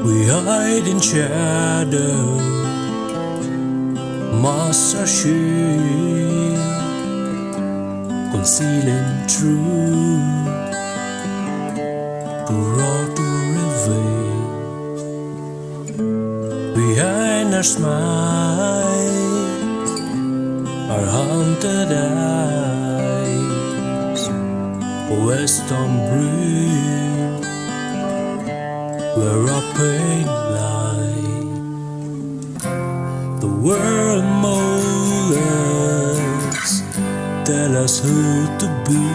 We hide in shadow, master shield, concealing truth, too raw to reveal. Behind our smiles, our haunted eyes, a western breeze, where our pain lies. The world molds us, tell us who to be,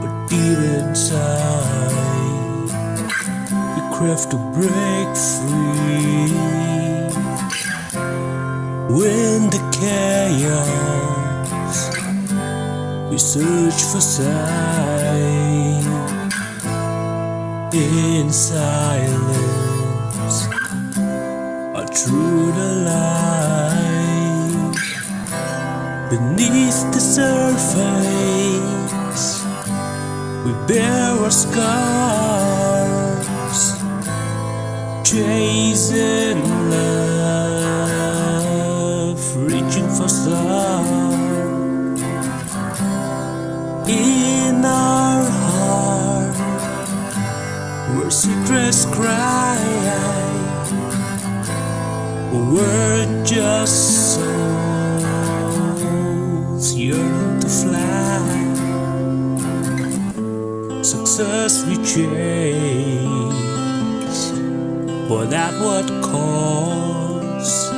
but deep inside we crave to break free. When the chaos, we search for signs. In silence, or through the light, beneath the surface, we bear our scars, chasing love, reaching for stars. In our heart, where secrets cry, we're just souls yearn to fly. Success we chase, but at what cost?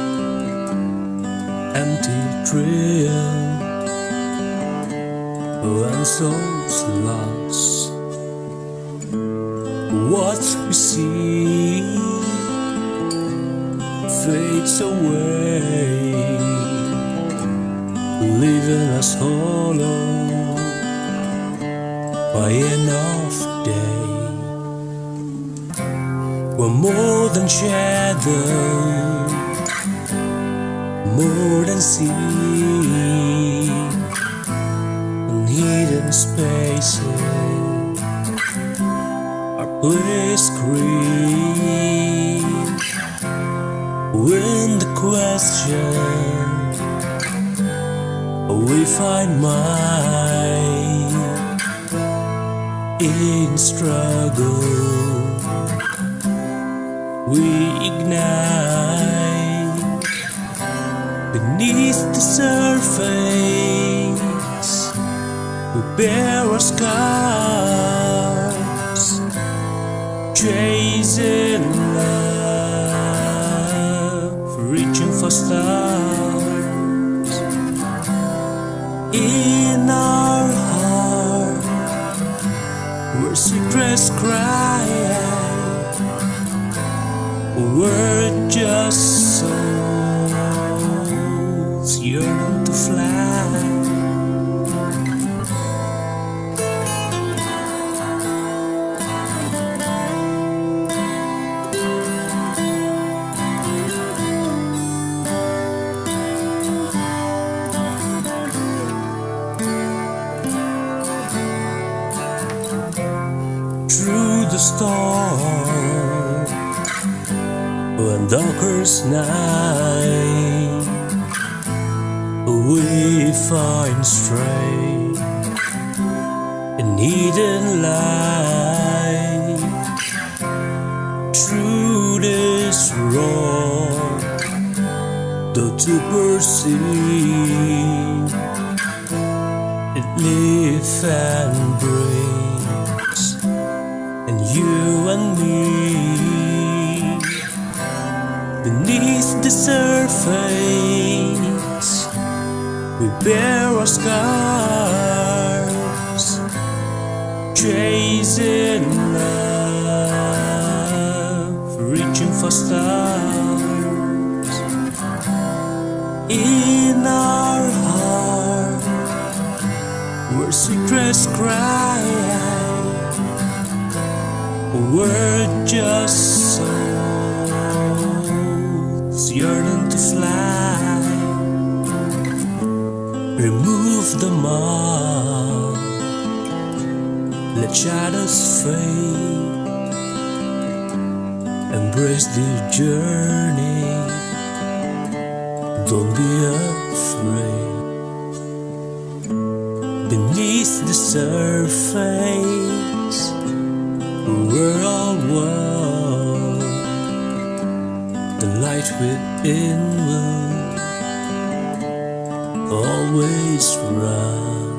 Empty thrill and souls lost. What we see fades away, leaving us hollow by end of day. We're more than shadow, more than sea, and hidden spaces. Please scream when the question we find mine in struggle. We ignite beneath the surface. We bear our scars, chasing love, reaching for stars. In our heart, where secrets cry, we're just souls yearn to fly. Through the storm, when darkest night, we find strength in hidden light. Through this road, though to perceive, it lives and breathes, and you and me. Beneath the surface, we bear our scars, chasing love, reaching for stars. In our heart, where secrets cry, we're just souls yearning to fly. Remove the mask, let shadows fade, Embrace the journey. Don't be afraid. Beneath the surface, we're all one. The light within will always run.